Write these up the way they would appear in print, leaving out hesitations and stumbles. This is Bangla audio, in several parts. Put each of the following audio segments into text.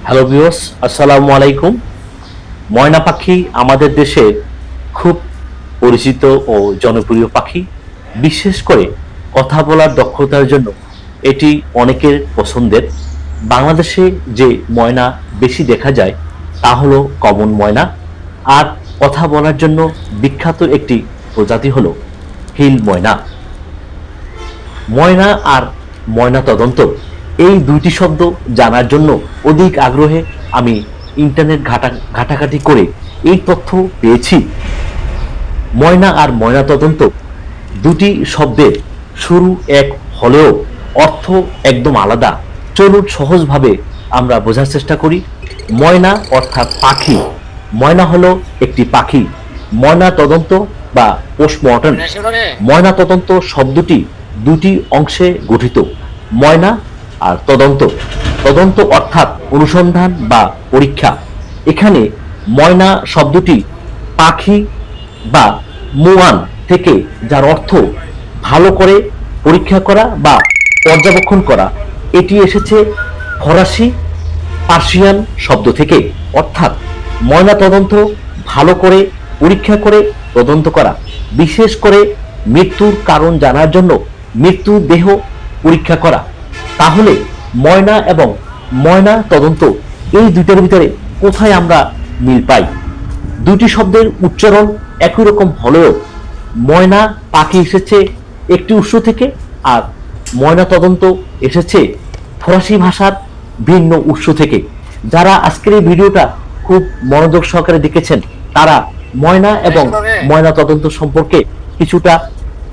হ্যালো ভিউয়ার্স, আসসালামু আলাইকুম। ময়না পাখি আমাদের দেশের খুব পরিচিত ও জনপ্রিয় পাখি। বিশেষ করে কথা বলার দক্ষতার জন্য এটি অনেকের পছন্দের। বাংলাদেশে যে ময়না বেশি দেখা যায় তা হলো কমন ময়না। আর কথা বলার জন্য বিখ্যাত একটি প্রজাতি হলো হিল ময়না। ময়না আর ময়না তদন্ত এই দুইটি শব্দ জানার জন্য অধিক আগ্রহে আমি ইন্টারনেট ঘাটাঘাটি করে এই তথ্য পেয়েছি। ময়না আর ময়না তদন্ত দুটি শব্দের শুরু এক হলেও অর্থ একদম আলাদা। চলুন সহজভাবে আমরা বোঝার চেষ্টা করি। ময়না অর্থাৎ পাখি। ময়না হলো একটি পাখি। ময়না তদন্ত বা পোস্টমর্টম। ময়না তদন্ত শব্দটি দুটি অংশে গঠিত, ময়না আর তদন্ত। তদন্ত অর্থাৎ অনুসন্ধান বা পরীক্ষা। এখানে ময়না শব্দটি পাখি বা মুয়ান থেকে, যার অর্থ ভালো করে পরীক্ষা করা বা পর্যবেক্ষণ করা। এটি এসেছে ফরাসি পার্সিয়ান শব্দ থেকে, অর্থাৎ ময়না তদন্ত ভালো করে পরীক্ষা করে তদন্ত করা, বিশেষ করে মৃত্যুর কারণ জানার জন্য মৃত্যু দেহ পরীক্ষা করা। তাহলে ময়না এবং ময়না তদন্ত এই দুইটার ভিতরে কোথায় আমরা মিল পাই? দুটি শব্দের উচ্চারণ একই রকম হলেও ময়না পাখি এসেছে একটি উৎস থেকে, আর ময়না তদন্ত এসেছে ফরাসি ভাষার ভিন্ন উৎস থেকে। যারা আজকের এই ভিডিওটা খুব মনোযোগ সহকারে দেখেছেন তারা ময়না এবং ময়না তদন্ত সম্পর্কে কিছুটা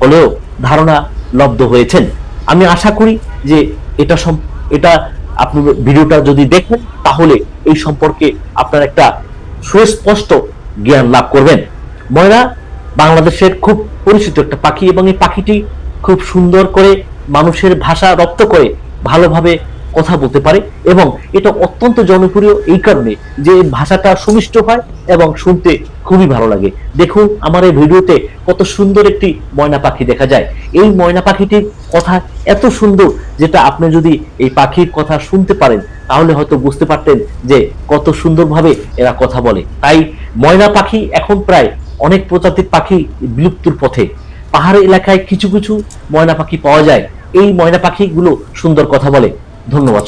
হলেও ধারণা লব্ধ হয়েছেন। আমি আশা করি যে এটা আপনি ভিডিওটা যদি দেখেন তাহলে এই সম্পর্কে আপনার একটা সুস্পষ্ট জ্ঞান লাভ করবেন। ময়না বাংলাদেশের খুব পরিচিত একটা পাখি এবং এই পাখিটি খুব সুন্দর করে মানুষের ভাষা রপ্ত করে ভালোভাবে কথা বলতে পারে, এবং এটা অত্যন্ত জনপ্রিয় এই কারণে যে ভাষাটা সুমিষ্ট হয় এবং শুনতে খুবই ভালো লাগে। দেখুন আমার এই ভিডিওতে কত সুন্দর একটি ময়না পাখি দেখা যায়। এই ময়না পাখিটির কথা এত সুন্দর, যেটা আপনি যদি এই পাখির কথা শুনতে পারেন তাহলে হয়তো বুঝতে পারতেন যে কত সুন্দরভাবে এরা কথা বলে। তাই ময়না পাখি এখন প্রায় অনেক প্রজাতির পাখি বিলুপ্তির পথে। পাহাড়ি এলাকায় কিছু কিছু ময়না পাখি পাওয়া যায়। এই ময়না পাখিগুলো সুন্দর কথা বলে। ধন্যবাদ।